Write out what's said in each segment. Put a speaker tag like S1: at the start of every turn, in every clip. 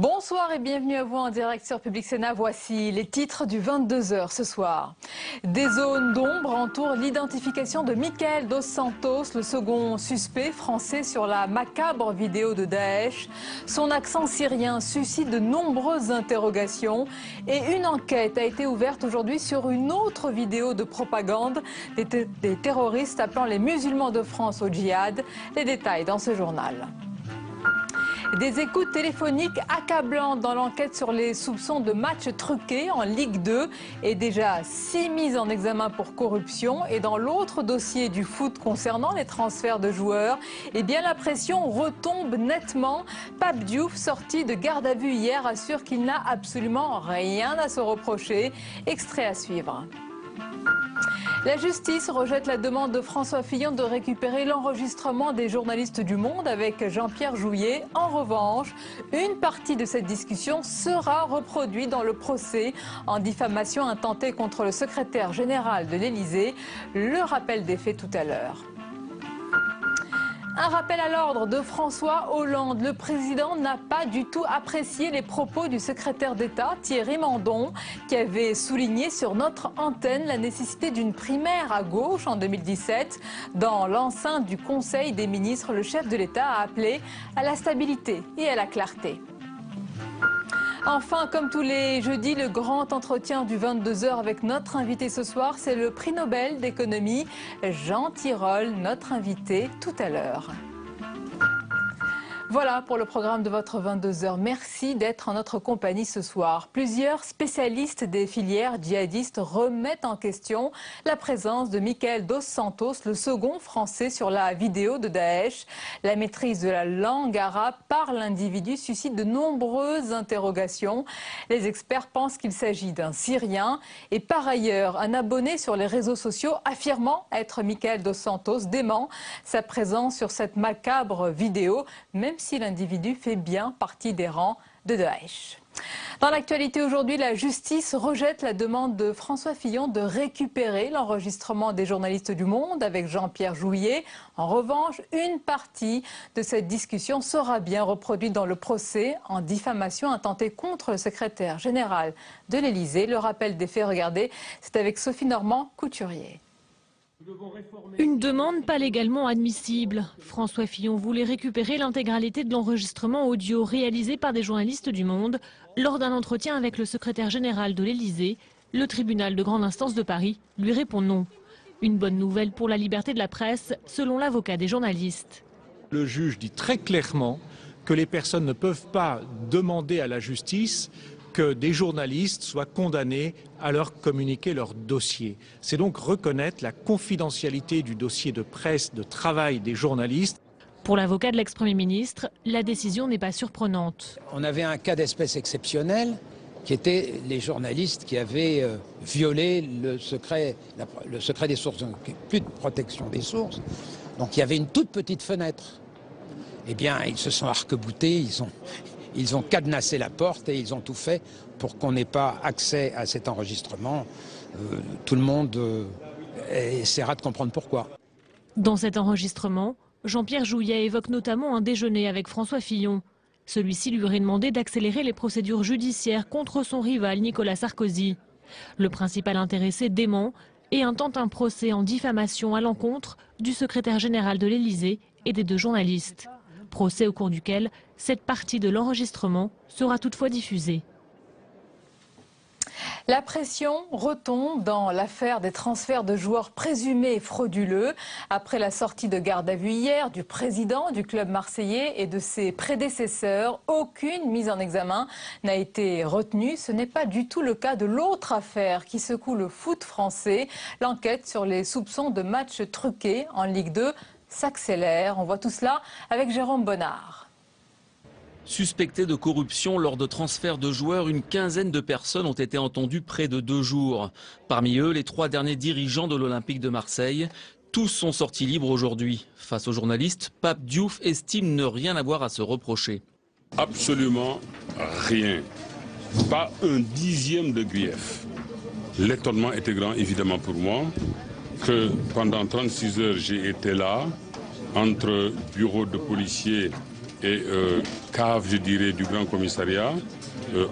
S1: Bonsoir et bienvenue à vous en direct sur Public Sénat. Voici les titres du 22h ce soir. Des zones d'ombre entourent l'identification de Michael Dos Santos, le second suspect français sur la macabre vidéo de Daesh. Son accent syrien suscite de nombreuses interrogations et une enquête a été ouverte aujourd'hui sur une autre vidéo de propagande des terroristes appelant les musulmans de France au djihad. Les détails dans ce journal. Des écoutes téléphoniques accablantes dans l'enquête sur les soupçons de matchs truqués en Ligue 2 et déjà 6 mises en examen pour corruption. Et dans l'autre dossier du foot concernant les transferts de joueurs, eh bien la pression retombe nettement. Pape Diouf, sorti de garde à vue hier, assure qu'il n'a absolument rien à se reprocher. Extrait à suivre. La justice rejette la demande de François Fillon de récupérer l'enregistrement des journalistes du Monde avec Jean-Pierre Jouyet. En revanche, une partie de cette discussion sera reproduite dans le procès en diffamation intentée contre le secrétaire général de l'Élysée. Le rappel des faits tout à l'heure. Un rappel à l'ordre de François Hollande. Le président n'a pas du tout apprécié les propos du secrétaire d'État, Thierry Mandon, qui avait souligné sur notre antenne la nécessité d'une primaire à gauche en 2017. Dans l'enceinte du Conseil des ministres, le chef de l'État a appelé à la stabilité et à la clarté. Enfin, comme tous les jeudis, le grand entretien du 22h avec notre invité ce soir, c'est le prix Nobel d'économie, Jean Tirole, notre invité tout à l'heure. Voilà pour le programme de votre 22h. Merci d'être en notre compagnie ce soir. Plusieurs spécialistes des filières djihadistes remettent en question la présence de Michael Dos Santos, le second français sur la vidéo de Daesh. La maîtrise de la langue arabe par l'individu suscite de nombreuses interrogations. Les experts pensent qu'il s'agit d'un Syrien et par ailleurs, un abonné sur les réseaux sociaux affirmant être Michael Dos Santos dément sa présence sur cette macabre vidéo, même si l'individu fait bien partie des rangs de Daesh. Dans l'actualité aujourd'hui, la justice rejette la demande de François Fillon de récupérer l'enregistrement des journalistes du Monde avec Jean-Pierre Jouyet. En revanche, une partie de cette discussion sera bien reproduite dans le procès en diffamation intentée contre le secrétaire général de l'Élysée. Le rappel des faits, regardez, c'est avec Sophie Normand-Couturier.
S2: Une demande pas légalement admissible. François Fillon voulait récupérer l'intégralité de l'enregistrement audio réalisé par des journalistes du Monde lors d'un entretien avec le secrétaire général de l'Élysée. Le tribunal de grande instance de Paris lui répond non. Une bonne nouvelle pour la liberté de la presse, selon l'avocat des journalistes.
S3: Le juge dit très clairement que les personnes ne peuvent pas demander à la justice que des journalistes soient condamnés à leur communiquer leur dossier. C'est donc reconnaître la confidentialité du dossier de presse, de travail des journalistes.
S2: Pour l'avocat de l'ex-premier ministre, la décision n'est pas surprenante.
S4: On avait un cas d'espèce exceptionnel qui était les journalistes qui avaient violé le secret des sources, donc plus de protection des sources. Donc il y avait une toute petite fenêtre. Eh bien, ils se sont arc-boutés, ils ont cadenassé la porte et ils ont tout fait pour qu'on n'ait pas accès à cet enregistrement. Tout le monde essaiera de comprendre pourquoi.
S2: Dans cet enregistrement, Jean-Pierre Jouyet évoque notamment un déjeuner avec François Fillon. Celui-ci lui aurait demandé d'accélérer les procédures judiciaires contre son rival Nicolas Sarkozy. Le principal intéressé dément et intente un procès en diffamation à l'encontre du secrétaire général de l'Élysée et des deux journalistes. Procès au cours duquel cette partie de l'enregistrement sera toutefois diffusée.
S1: La pression retombe dans l'affaire des transferts de joueurs présumés frauduleux. Après la sortie de garde à vue hier du président du club marseillais et de ses prédécesseurs, aucune mise en examen n'a été retenue. Ce n'est pas du tout le cas de l'autre affaire qui secoue le foot français. L'enquête sur les soupçons de matchs truqués en Ligue 2 s'accélère. On voit tout cela avec Jérôme Bonnard.
S5: Suspectés de corruption lors de transferts de joueurs, une quinzaine de personnes ont été entendues près de 2 jours. Parmi eux, les 3 derniers dirigeants de l'Olympique de Marseille. Tous sont sortis libres aujourd'hui. Face aux journalistes, Pape Diouf estime ne rien avoir à se reprocher.
S6: Absolument rien. Pas un dixième de grief. L'étonnement était grand, évidemment, pour moi, que pendant 36 heures, j'ai été là, entre bureaux de policiers et cave, je dirais, du Grand Commissariat,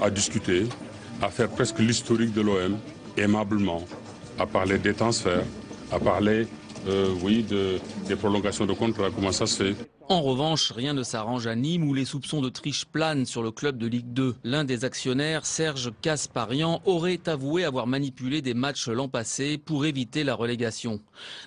S6: à discuter, à faire presque l'historique de l'OM, aimablement, à parler des transferts, à parler, oui, des prolongations de contrat, comment ça se fait.
S5: En revanche, rien ne s'arrange à Nîmes où les soupçons de triche planent sur le club de Ligue 2. L'un des actionnaires, Serge Kasparian, aurait avoué avoir manipulé des matchs l'an passé pour éviter la relégation.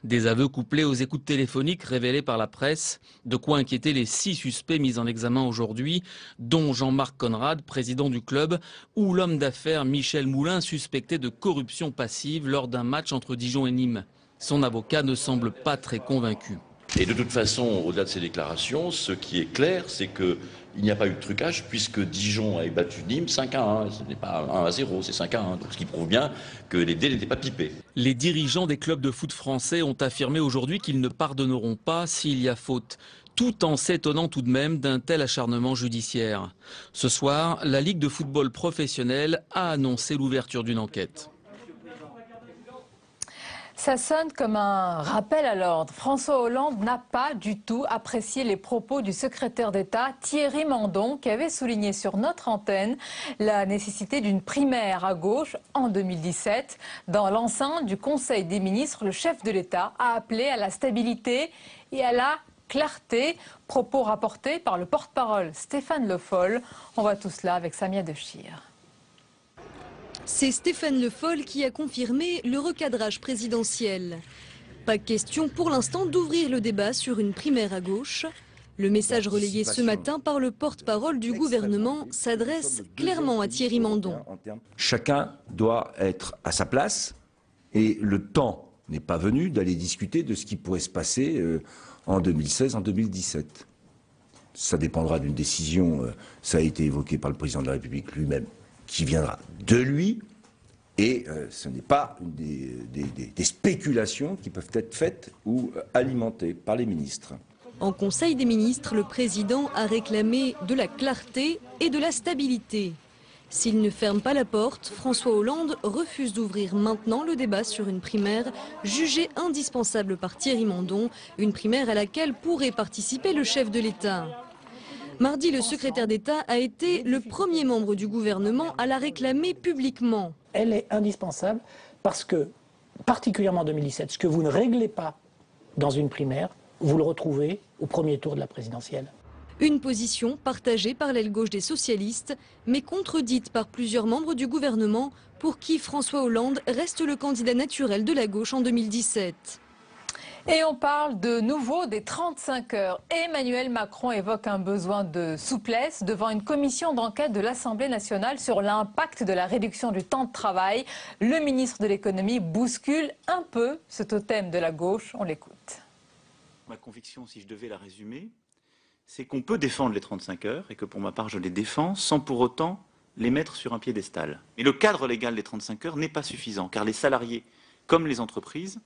S5: Des aveux couplés aux écoutes téléphoniques révélées par la presse, de quoi inquiéter les 6 suspects mis en examen aujourd'hui, dont Jean-Marc Conrad, président du club, ou l'homme d'affaires Michel Moulin, suspecté de corruption passive lors d'un match entre Dijon et Nîmes. Son avocat ne semble pas très convaincu.
S7: Et de toute façon, au-delà de ces déclarations, ce qui est clair, c'est qu'il n'y a pas eu de trucage puisque Dijon a battu Nîmes 5-1. Ce n'est pas 1-0, c'est 5-1. Donc ce qui prouve bien que les dés n'étaient pas pipés.
S5: Les dirigeants des clubs de foot français ont affirmé aujourd'hui qu'ils ne pardonneront pas s'il y a faute, tout en s'étonnant tout de même d'un tel acharnement judiciaire. Ce soir, la Ligue de football professionnel a annoncé l'ouverture d'une enquête.
S1: Ça sonne comme un rappel à l'ordre. François Hollande n'a pas du tout apprécié les propos du secrétaire d'État Thierry Mandon qui avait souligné sur notre antenne la nécessité d'une primaire à gauche en 2017. Dans l'enceinte du Conseil des ministres, le chef de l'État a appelé à la stabilité et à la clarté. Propos rapportés par le porte-parole Stéphane Le Foll. On voit tout cela avec Samia Dechir.
S8: C'est Stéphane Le Foll qui a confirmé le recadrage présidentiel. Pas question pour l'instant d'ouvrir le débat sur une primaire à gauche. Le message relayé ce matin par le porte-parole du gouvernement s'adresse clairement à Thierry Mandon.
S9: Chacun doit être à sa place et le temps n'est pas venu d'aller discuter de ce qui pourrait se passer en 2016, en 2017. Ça dépendra d'une décision, ça a été évoqué par le président de la République lui-même, qui viendra de lui, et ce n'est pas des spéculations qui peuvent être faites ou alimentées par les ministres.
S8: En Conseil des ministres, le président a réclamé de la clarté et de la stabilité. S'il ne ferme pas la porte, François Hollande refuse d'ouvrir maintenant le débat sur une primaire jugée indispensable par Thierry Mandon, une primaire à laquelle pourrait participer le chef de l'État. Mardi, le secrétaire d'État a été le premier membre du gouvernement à la réclamer publiquement.
S10: Elle est indispensable parce que, particulièrement en 2017, ce que vous ne réglez pas dans une primaire, vous le retrouvez au premier tour de la présidentielle.
S8: Une position partagée par l'aile gauche des socialistes, mais contredite par plusieurs membres du gouvernement pour qui François Hollande reste le candidat naturel de la gauche en 2017.
S1: Et on parle de nouveau des 35 heures. Emmanuel Macron évoque un besoin de souplesse devant une commission d'enquête de l'Assemblée nationale sur l'impact de la réduction du temps de travail. Le ministre de l'économie bouscule un peu ce totem de la gauche. On l'écoute.
S11: Ma conviction, si je devais la résumer, c'est qu'on peut défendre les 35 heures et que pour ma part je les défends sans pour autant les mettre sur un piédestal. Mais le cadre légal des 35 heures n'est pas suffisant car les salariés, comme les entreprises,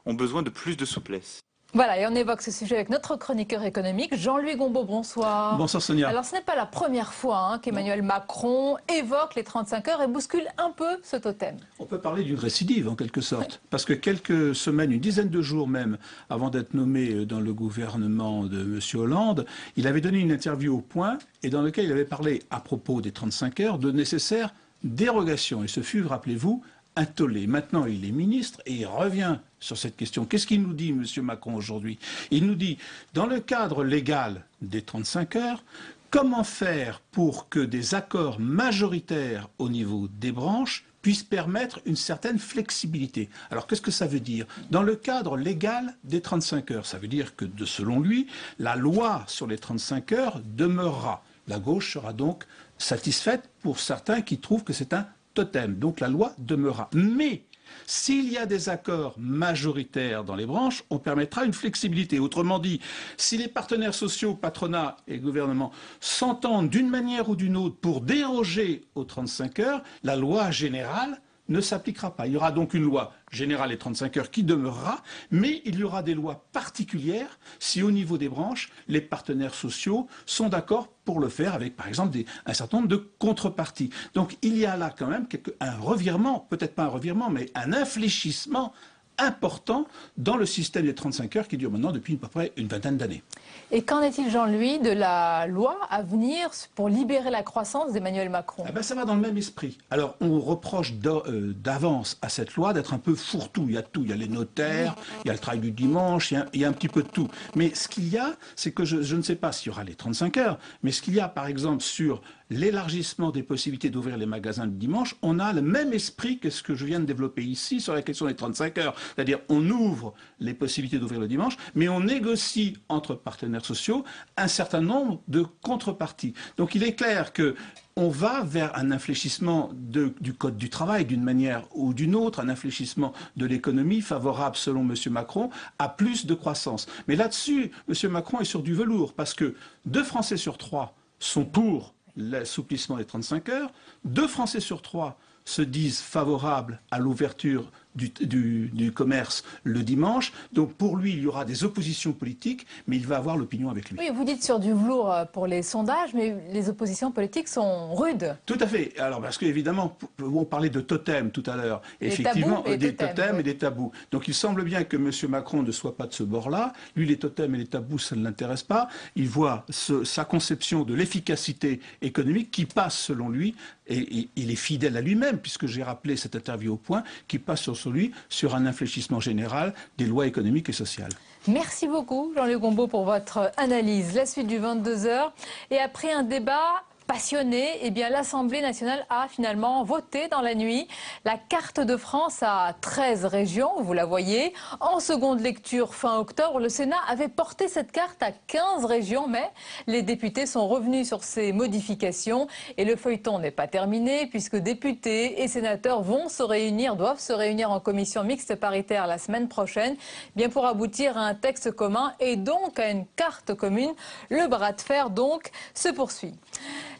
S11: ont besoin de plus de souplesse.
S1: Voilà, et on évoque ce sujet avec notre chroniqueur économique, Jean-Louis Gombaud. Bonsoir.
S12: Bonsoir Sonia.
S1: Alors ce n'est pas la première fois qu'Emmanuel Macron évoque les 35 heures et bouscule un peu ce totem.
S12: On peut parler d'une récidive en quelque sorte, oui. Parce que quelques semaines, une dizaine de jours même, avant d'être nommé dans le gouvernement de M. Hollande, il avait donné une interview au Point et dans laquelle il avait parlé à propos des 35 heures de nécessaires dérogations. Et ce fut, rappelez-vous, un tollé. Maintenant, il est ministre et il revient sur cette question. Qu'est-ce qu'il nous dit, M. Macron, aujourd'hui? Il nous dit, dans le cadre légal des 35 heures, comment faire pour que des accords majoritaires au niveau des branches puissent permettre une certaine flexibilité. Alors, qu'est-ce que ça veut dire? Dans le cadre légal des 35 heures, ça veut dire que, selon lui, la loi sur les 35 heures demeurera. La gauche sera donc satisfaite pour certains qui trouvent que c'est un totem. Donc la loi demeurera. Mais s'il y a des accords majoritaires dans les branches, on permettra une flexibilité. Autrement dit, si les partenaires sociaux, patronat et gouvernement s'entendent d'une manière ou d'une autre pour déroger aux 35 heures, la loi générale ne s'appliquera pas. Il y aura donc une loi générale et 35 heures qui demeurera, mais il y aura des lois particulières si au niveau des branches, les partenaires sociaux sont d'accord pour le faire avec, par exemple, un certain nombre de contreparties. Donc il y a là quand même un revirement, peut-être pas un revirement, mais un infléchissement important dans le système des 35 heures qui dure maintenant depuis à peu près une vingtaine d'années.
S1: Et qu'en est-il, Jean-Louis, de la loi à venir pour libérer la croissance d'Emmanuel Macron?
S12: Ça va dans le même esprit. Alors, on reproche d'avance à cette loi d'être un peu fourre-tout. Il y a tout. Il y a les notaires, il y a le travail du dimanche, il y a un petit peu de tout. Mais ce qu'il y a, c'est que je ne sais pas s'il y aura les 35 heures, mais ce qu'il y a, par exemple, sur l'élargissement des possibilités d'ouvrir les magasins le dimanche, on a le même esprit que ce que je viens de développer ici sur la question des 35 heures. C'est-à-dire, on ouvre les possibilités d'ouvrir le dimanche, mais on négocie entre partenaires sociaux un certain nombre de contreparties. Donc il est clair que on va vers un infléchissement du Code du travail d'une manière ou d'une autre, un infléchissement de l'économie favorable, selon M. Macron, à plus de croissance. Mais là-dessus, M. Macron est sur du velours, parce que 2 Français sur 3 sont pour l'assouplissement des 35 heures, 2 Français sur 3 se disent favorables à l'ouverture du commerce le dimanche. Donc pour lui, il y aura des oppositions politiques, mais il va avoir l'opinion avec lui.
S1: Oui, vous dites sur du velours pour les sondages, mais les oppositions politiques sont rudes.
S12: Tout à fait. Alors parce qu'évidemment, on parlait de totems tout à l'heure. Effectivement, des totems et des tabous. Donc il semble bien que M. Macron ne soit pas de ce bord-là. Lui, les totems et les tabous, ça ne l'intéresse pas. Il voit sa conception de l'efficacité économique qui passe, selon lui, et il est fidèle à lui-même, puisque j'ai rappelé cette interview au Point, qui passe sur lui sur un infléchissement général des lois économiques et sociales.
S1: Merci beaucoup, Jean-Luc Gombaud, pour votre analyse. La suite du 22h. Et après un débat passionné, eh bien, l'Assemblée nationale a finalement voté dans la nuit la carte de France à 13 régions, vous la voyez. En seconde lecture fin octobre, le Sénat avait porté cette carte à 15 régions, mais les députés sont revenus sur ces modifications et le feuilleton n'est pas terminé puisque députés et sénateurs doivent se réunir en commission mixte paritaire la semaine prochaine, bien pour aboutir à un texte commun et donc à une carte commune. Le bras de fer donc se poursuit.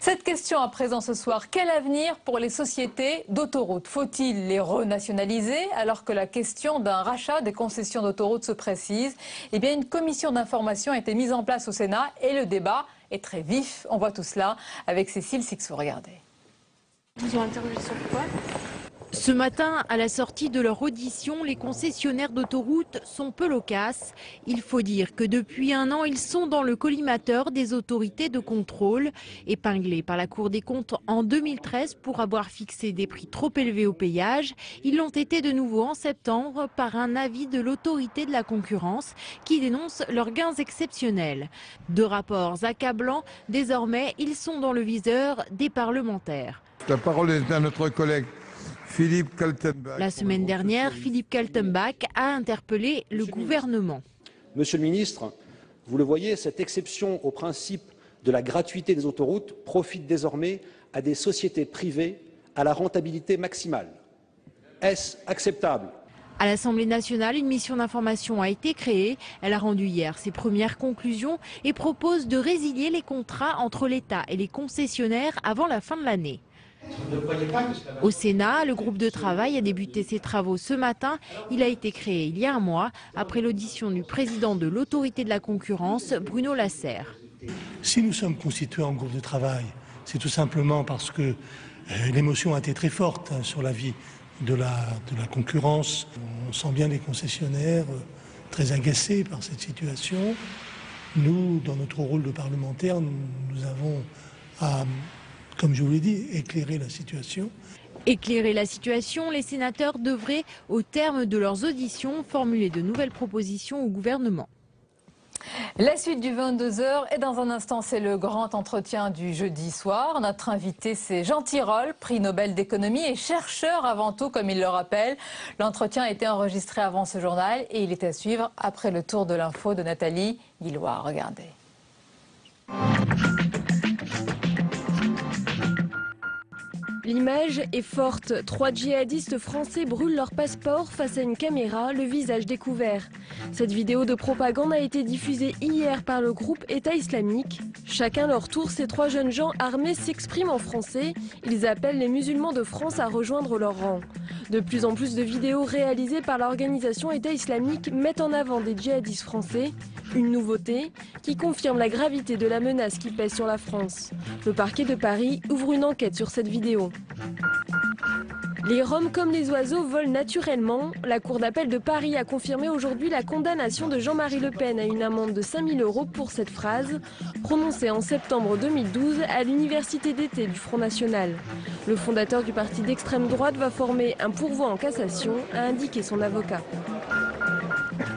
S1: Cette question à présent ce soir, quel avenir pour les sociétés d'autoroutes? Faut-il les renationaliser alors que la question d'un rachat des concessions d'autoroutes se précise? Eh bien, une commission d'information a été mise en place au Sénat et le débat est très vif. On voit tout cela avec Cécile Sixou. Regardez.
S13: Vous ont interrogé sur quoi?
S2: Ce matin, à la sortie de leur audition, les concessionnaires d'autoroutes sont peu loquaces. Il faut dire que depuis un an, ils sont dans le collimateur des autorités de contrôle. Épinglés par la Cour des comptes en 2013 pour avoir fixé des prix trop élevés au péage, ils l'ont été de nouveau en septembre par un avis de l'autorité de la concurrence qui dénonce leurs gains exceptionnels. 2 rapports accablants, désormais, ils sont dans le viseur des parlementaires.
S14: La parole est à notre collègue Philippe Kaltenbach.
S2: La semaine dernière, Philippe Kaltenbach a interpellé le gouvernement.
S15: Monsieur le ministre, vous le voyez, cette exception au principe de la gratuité des autoroutes profite désormais à des sociétés privées à la rentabilité maximale. Est-ce acceptable ?
S2: À l'Assemblée nationale, une mission d'information a été créée. Elle a rendu hier ses premières conclusions et propose de résilier les contrats entre l'État et les concessionnaires avant la fin de l'année. Au Sénat, le groupe de travail a débuté ses travaux ce matin. Il a été créé il y a un mois, après l'audition du président de l'autorité de la concurrence, Bruno Lasserre.
S16: Si nous sommes constitués en groupe de travail, c'est tout simplement parce que l'émotion a été très forte sur la vie de la concurrence. On sent bien les concessionnaires très agacés par cette situation. Nous, dans notre rôle de parlementaire, nous avons à, comme je vous l'ai dit, éclairer la situation.
S2: Éclairer la situation, les sénateurs devraient, au terme de leurs auditions, formuler de nouvelles propositions au gouvernement.
S1: La suite du 22h et dans un instant, c'est le grand entretien du jeudi soir. Notre invité, c'est Jean Tirole, prix Nobel d'économie et chercheur avant tout, comme il le rappelle. L'entretien a été enregistré avant ce journal et il est à suivre après le tour de l'info de Nathalie Guillois. Regardez.
S17: L'image est forte. 3 djihadistes français brûlent leur passeport face à une caméra, le visage découvert. Cette vidéo de propagande a été diffusée hier par le groupe État islamique. Chacun leur tour, ces 3 jeunes gens armés s'expriment en français. Ils appellent les musulmans de France à rejoindre leur rang. De plus en plus de vidéos réalisées par l'organisation État islamique mettent en avant des djihadistes français. Une nouveauté qui confirme la gravité de la menace qui pèse sur la France. Le parquet de Paris ouvre une enquête sur cette vidéo. Les Roms comme les oiseaux volent naturellement. La Cour d'appel de Paris a confirmé aujourd'hui la condamnation de Jean-Marie Le Pen à une amende de 5 000 € pour cette phrase, prononcée en septembre 2012 à l'université d'été du Front National. Le fondateur du parti d'extrême droite va former un pourvoi en cassation, a indiqué son avocat.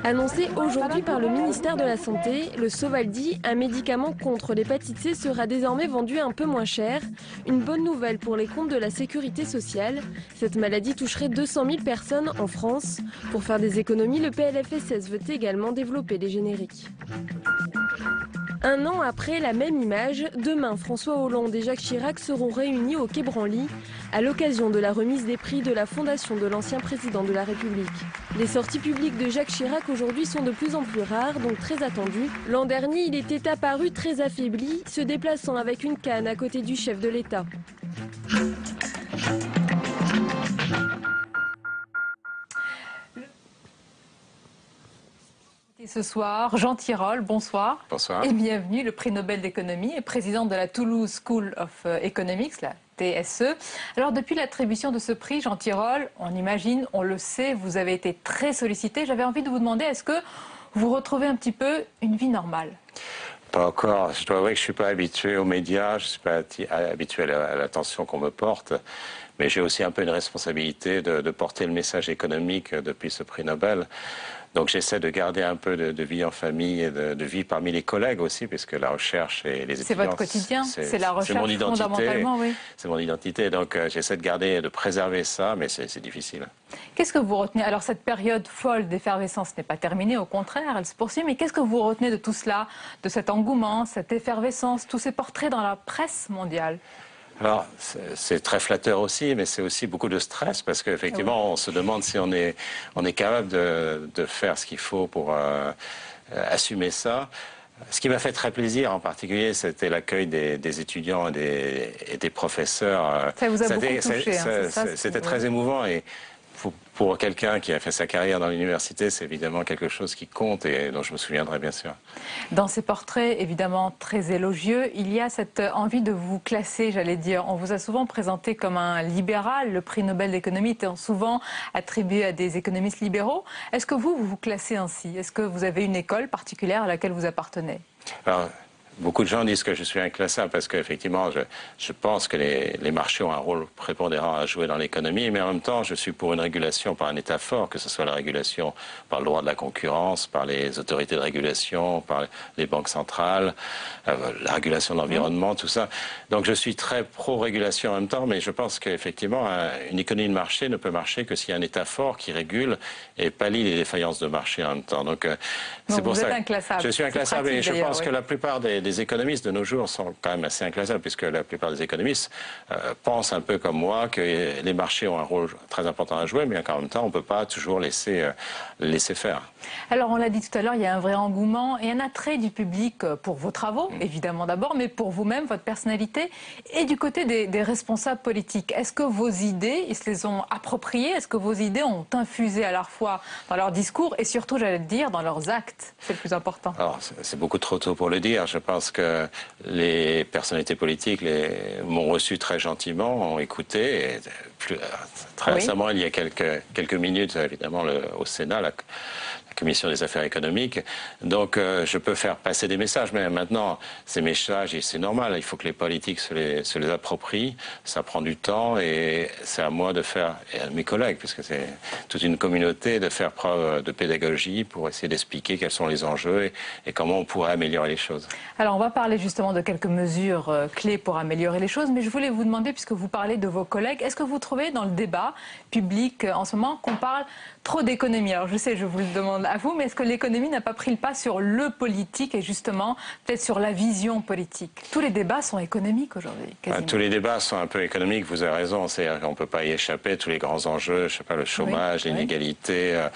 S17: Annoncé aujourd'hui par le ministère de la Santé, le Sovaldi, un médicament contre l'hépatite C, sera désormais vendu un peu moins cher. Une bonne nouvelle pour les comptes de la sécurité sociale. Cette maladie toucherait 200 000 personnes en France. Pour faire des économies, le PLFSS veut également développer les génériques. Un an après la même image, demain, François Hollande et Jacques Chirac seront réunis au Quai Branly à l'occasion de la remise des prix de la Fondation de l'ancien président de la République. Les sorties publiques de Jacques Chirac aujourd'hui sont de plus en plus rares, donc très attendues. L'an dernier, il était apparu très affaibli, se déplaçant avec une canne à côté du chef de l'État.
S1: Et ce soir, Jean Tirole, bonsoir.
S18: Bonsoir.
S1: Et bienvenue, le prix Nobel d'économie et président de la Toulouse School of Economics, la TSE. Alors depuis l'attribution de ce prix, Jean Tirole, on imagine, on le sait, vous avez été très sollicité. J'avais envie de vous demander, est-ce que vous retrouvez un petit peu une vie normale ?
S18: Pas encore. Je dois avouer que je ne suis pas habitué aux médias, je ne suis pas habitué à l'attention qu'on me porte. Mais j'ai aussi un peu une responsabilité de porter le message économique depuis ce prix Nobel. Donc j'essaie de garder un peu de vie en famille et de vie parmi les collègues aussi, puisque la recherche et les étudiants...
S1: C'est votre quotidien, c'est la recherche
S18: mon identité,
S1: fondamentalement, oui.
S18: C'est mon identité, donc j'essaie de préserver ça, mais c'est difficile.
S1: Qu'est-ce que vous retenez? Alors cette période folle d'effervescence n'est pas terminée, au contraire, elle se poursuit, mais qu'est-ce que vous retenez de tout cela, de cet engouement, cette effervescence, tous ces portraits dans la presse mondiale?
S18: Alors, c'est très flatteur aussi, mais c'est aussi beaucoup de stress parce qu'effectivement, on se demande si on est capable de faire ce qu'il faut pour assumer ça. Ce qui m'a fait très plaisir en particulier, c'était l'accueil des étudiants et des professeurs.
S1: Ça vous a beaucoup touché,
S18: c'était très émouvant et pour quelqu'un qui a fait sa carrière dans l'université, c'est évidemment quelque chose qui compte et dont je me souviendrai bien sûr.
S1: Dans ces portraits évidemment très élogieux, il y a cette envie de vous classer, j'allais dire. On vous a souvent présenté comme un libéral, le prix Nobel d'économie étant souvent attribué à des économistes libéraux. Est-ce que vous vous classez ainsi? Est-ce que vous avez une école particulière à laquelle vous appartenez?
S18: Alors, beaucoup de gens disent que je suis inclassable parce qu'effectivement, je pense que les marchés ont un rôle prépondérant à jouer dans l'économie, mais en même temps, je suis pour une régulation par un État fort, que ce soit la régulation par le droit de la concurrence, par les autorités de régulation, par les banques centrales, la régulation de l'environnement, tout ça. Donc je suis très pro-régulation en même temps, mais je pense qu'effectivement, une économie de marché ne peut marcher que s'il y a un État fort qui régule et pallie les défaillances de marché en même temps. Donc c'est pour ça que je suis inclassable et je pense que la plupart des économistes de nos jours sont quand même assez inclassables puisque la plupart des économistes pensent un peu comme moi que les marchés ont un rôle très important à jouer, mais qu'en même temps on ne peut pas toujours laisser faire.
S1: Alors on l'a dit tout à l'heure, il y a un vrai engouement et un attrait du public pour vos travaux, évidemment d'abord, mais pour vous-même, votre personnalité, et du côté des responsables politiques. Est-ce que vos idées, ils se les ont appropriées? Est-ce que vos idées ont infusé à la fois dans leur discours et surtout, j'allais le dire, dans leurs actes? C'est le plus important.
S18: Alors c'est beaucoup trop tôt pour le dire. Je pense que les personnalités politiques m'ont reçu très gentiment, ont écouté. Et très récemment, il y a quelques minutes, évidemment, au Sénat, la Commission des affaires économiques. Donc je peux faire passer des messages, mais maintenant, ces messages, c'est normal, il faut que les politiques se les approprient. Ça prend du temps et c'est à moi de faire, et à mes collègues, puisque c'est toute une communauté, de faire preuve de pédagogie pour essayer d'expliquer quels sont les enjeux et comment on pourrait améliorer les choses.
S1: Alors on va parler justement de quelques mesures clés pour améliorer les choses, mais je voulais vous demander, puisque vous parlez de vos collègues, est-ce que vous trouvez dans le débat public en ce moment qu'on parle trop d'économie? Alors je sais, je vous le demande à vous, mais est-ce que l'économie n'a pas pris le pas sur le politique et justement peut-être sur la vision politique? Tous les débats sont économiques aujourd'hui.
S18: Tous les débats sont un peu économiques, vous avez raison, c'est-à-dire qu'on ne peut pas y échapper, tous les grands enjeux, je sais pas, le chômage, l'inégalité,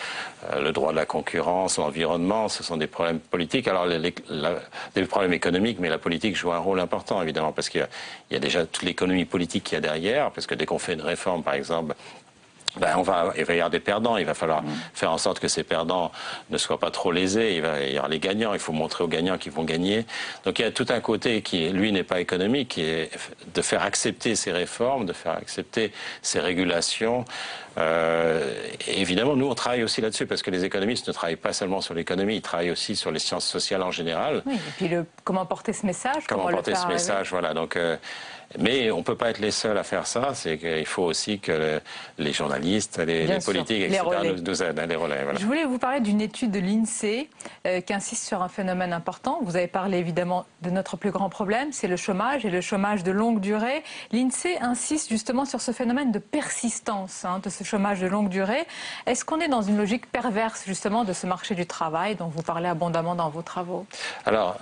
S18: le droit de la concurrence, l'environnement, ce sont des problèmes politiques. Alors des problèmes économiques, mais la politique joue un rôle important évidemment, parce qu'il y a déjà toute l'économie politique qu'il y a derrière, parce que dès qu'on fait une réforme par exemple, il va y avoir des perdants. Il va falloir faire en sorte que ces perdants ne soient pas trop lésés. Il va y avoir les gagnants. Il faut montrer aux gagnants qu'ils vont gagner. Donc il y a tout un côté qui, lui, n'est pas économique, qui est de faire accepter ces réformes, de faire accepter ces régulations. Et évidemment, nous, on travaille aussi là-dessus, parce que les économistes ne travaillent pas seulement sur l'économie, ils travaillent aussi sur les sciences sociales en général.
S1: Oui, et puis comment porter ce message,
S18: comment porter ce message, voilà. Donc, mais on ne peut pas être les seuls à faire ça. C'est qu'il faut aussi que les journalistes, les politiques, etc., nous aident à les relais. Voilà.
S1: Je voulais vous parler d'une étude de l'INSEE qui insiste sur un phénomène important. Vous avez parlé évidemment de notre plus grand problème, c'est le chômage, et le chômage de longue durée. L'INSEE insiste justement sur ce phénomène de persistance de ce chômage de longue durée. Est-ce qu'on est dans une logique perverse justement de ce marché du travail dont vous parlez abondamment dans vos travaux?
S18: Alors,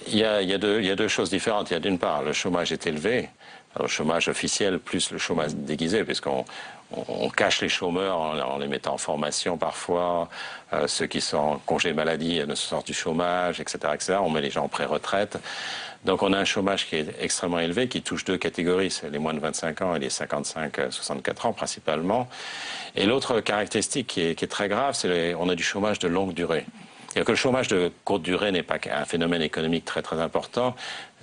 S18: il y a deux choses différentes. Il y a d'une part, le chômage est élevé, alors, le chômage officiel plus le chômage déguisé, puisqu'on cache les chômeurs en les mettant en formation parfois, ceux qui sont en congé maladie ne sortent du chômage, etc., etc. On met les gens en pré-retraite. Donc on a un chômage qui est extrêmement élevé, qui touche deux catégories, c'est les moins de 25 ans et les 55-64 ans principalement. Et l'autre caractéristique qui est très grave, c'est qu'on a du chômage de longue durée. C'est-à-dire que le chômage de courte durée n'est pas un phénomène économique très très important.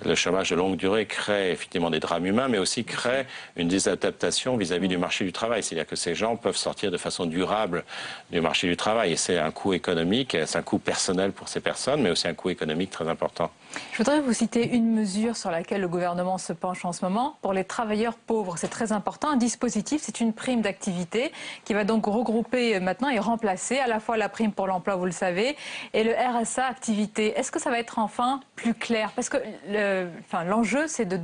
S18: Le chômage de longue durée crée effectivement des drames humains, mais aussi crée une désadaptation vis-à-vis du marché du travail. C'est-à-dire que ces gens peuvent sortir de façon durable du marché du travail. Et c'est un coût économique, c'est un coût personnel pour ces personnes, mais aussi un coût économique très important.
S1: Je voudrais vous citer une mesure sur laquelle le gouvernement se penche en ce moment. Pour les travailleurs pauvres, c'est très important. Un dispositif, c'est une prime d'activité qui va donc regrouper maintenant et remplacer à la fois la prime pour l'emploi, vous le savez, et le RSA activité. Est-ce que ça va être enfin plus clair? Parce que l'enjeu, c'est de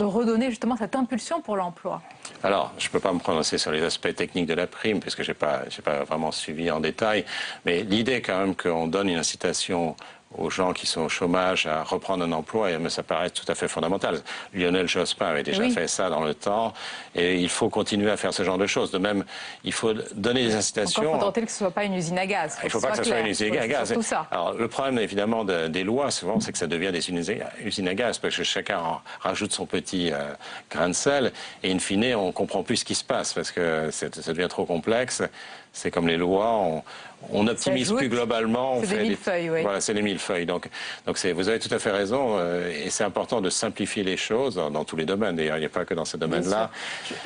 S1: redonner justement cette impulsion pour l'emploi.
S18: Alors, je ne peux pas me prononcer sur les aspects techniques de la prime, puisque je n'ai pas vraiment suivi en détail. Mais l'idée quand même qu'on donne une incitation aux gens qui sont au chômage à reprendre un emploi, et ça paraît tout à fait fondamental. Lionel Jospin avait déjà fait ça dans le temps, et il faut continuer à faire ce genre de choses. De même, il faut donner des incitations.
S1: Encore faudrait-il que ce ne soit pas une usine à gaz.
S18: Il ne faut pas que ce soit une usine à gaz.
S1: Ça.
S18: Alors, le problème, évidemment, des lois, souvent, c'est que ça devient des usines à gaz, parce que chacun rajoute son petit grain de sel, et in fine, on ne comprend plus ce qui se passe, parce que ça devient trop complexe. C'est comme les lois, on optimise plus globalement.
S1: C'est des millefeuilles, oui.
S18: Voilà, c'est les millefeuilles. Donc vous avez tout à fait raison, et c'est important de simplifier les choses dans tous les domaines. D'ailleurs, il n'y a pas que dans ce domaine-là.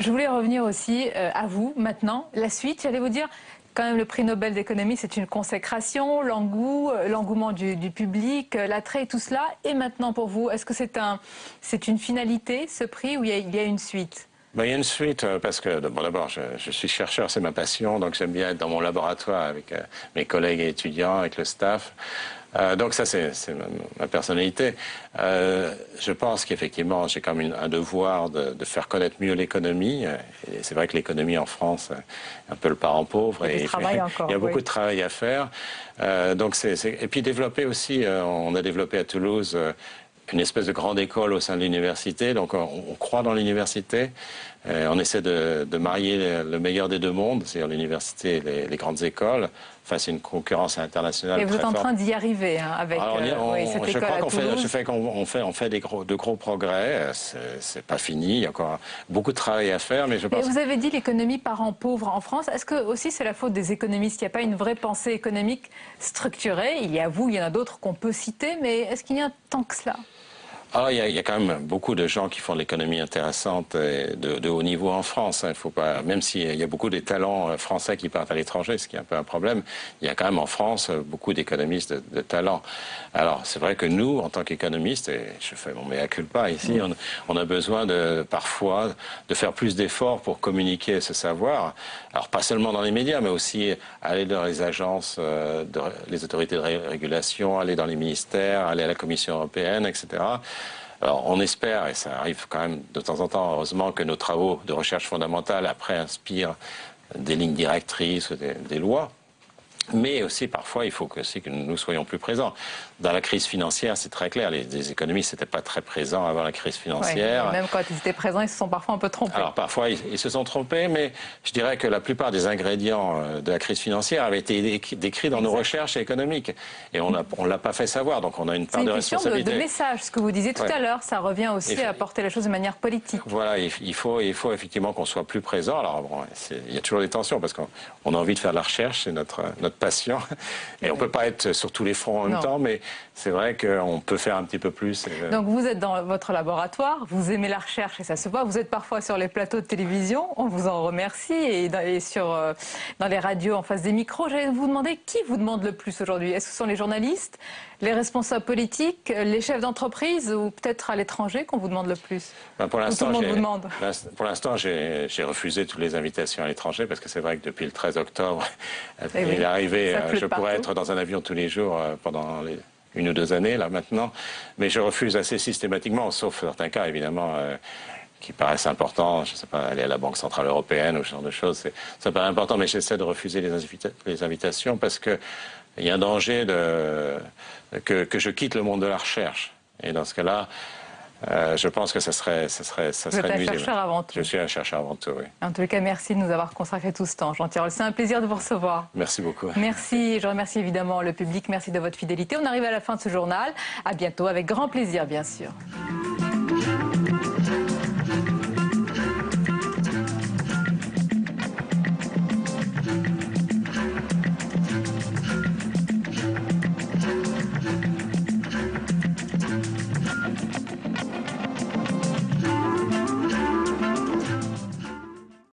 S1: Je voulais revenir aussi à vous, maintenant. La suite, j'allais vous dire, quand même, le prix Nobel d'économie, c'est une consécration, l'engouement du public, l'attrait et tout cela. Et maintenant, pour vous, est-ce que c'est une finalité, ce prix, ou il y a une suite?
S18: Il y a une suite parce que, bon, d'abord, je suis chercheur, c'est ma passion, donc j'aime bien être dans mon laboratoire avec mes collègues et étudiants, avec le staff. Donc ça, c'est ma personnalité. Je pense qu'effectivement, j'ai quand même un devoir de faire connaître mieux l'économie. Et c'est vrai que l'économie en France est un peu le parent pauvre.
S1: Il y
S18: a beaucoup de travail à faire. Et puis développer aussi, on a développé à Toulouse une espèce de grande école au sein de l'université. Donc on croit dans l'université. On essaie de marier le meilleur des deux mondes, c'est-à-dire l'université et les grandes écoles, face à une concurrence internationale.
S1: Et vous êtes en train d'y arriver avec cette école à Toulouse.
S18: On fait de gros progrès. C'est pas fini, il y a encore beaucoup de travail à faire. Mais je pense...
S1: Et vous avez dit l'économie parent pauvre en France. Est-ce que aussi c'est la faute des économistes? Il n'y a pas une vraie pensée économique structurée? Il y a vous, il y en a d'autres qu'on peut citer, mais est-ce qu'il y a tant que cela?
S18: Il y a quand même beaucoup de gens qui font de l'économie intéressante et de haut niveau en France. Il faut pas, même s'il y a beaucoup de talents français qui partent à l'étranger, ce qui est un peu un problème, il y a quand même en France beaucoup d'économistes de talent. Alors, c'est vrai que nous, en tant qu'économistes, et je fais mon mea culpa ici, on a besoin parfois de faire plus d'efforts pour communiquer ce savoir. Alors, pas seulement dans les médias, mais aussi aller dans les agences, les autorités de régulation, aller dans les ministères, aller à la Commission européenne, etc. Alors on espère, et ça arrive quand même de temps en temps, heureusement, que nos travaux de recherche fondamentale après inspirent des lignes directrices, des lois. Mais aussi, parfois, il faut aussi que nous soyons plus présents. Dans la crise financière, c'est très clair, les économistes n'étaient pas très présents avant la crise financière.
S1: Ouais, même quand ils étaient présents, ils se sont parfois un peu trompés.
S18: Alors parfois, ils se sont trompés, mais je dirais que la plupart des ingrédients de la crise financière avaient été décrits dans nos recherches économiques. Et on ne l'a pas fait savoir, donc on a une part de responsabilité.
S1: C'est une question de message, ce que vous disiez tout à l'heure. Ça revient aussi à porter les choses de manière politique.
S18: Voilà, il faut effectivement qu'on soit plus présent. Alors bon, il y a toujours des tensions, parce qu'on a envie de faire de la recherche, c'est notre passion. Et on ne peut pas être sur tous les fronts en même temps, mais c'est vrai qu'on peut faire un petit peu plus.
S1: Donc vous êtes dans votre laboratoire, vous aimez la recherche et ça se voit. Vous êtes parfois sur les plateaux de télévision, on vous en remercie, et dans les radios en face des micros. J'allais vous demander qui vous demande le plus aujourd'hui. Est-ce que ce sont les journalistes, les responsables politiques, les chefs d'entreprise, ou peut-être à l'étranger qu'on vous demande le plus?
S18: Pour l'instant,
S1: j'ai
S18: refusé toutes les invitations à l'étranger, parce que c'est vrai que depuis le 13 octobre, il est arrivé, je pourrais être dans un avion tous les jours pendant 1 ou 2 années, là, maintenant. Mais je refuse assez systématiquement, sauf certains cas, évidemment, qui paraissent importants. Je ne sais pas, aller à la Banque Centrale Européenne ou ce genre de choses. Ça paraît important, mais j'essaie de refuser les invitations parce qu'il y a un danger que je quitte le monde de la recherche. Et dans ce cas-là, je pense que ça serait nuisible.
S1: Vous êtes un chercheur avant tout.
S18: Je suis un chercheur avant tout, oui.
S1: En tous les cas, merci de nous avoir consacré tout ce temps. Jean Tirole, c'est un plaisir de vous recevoir.
S18: Merci beaucoup.
S1: Merci, je remercie évidemment le public. Merci de votre fidélité. On arrive à la fin de ce journal. À bientôt, avec grand plaisir, bien sûr.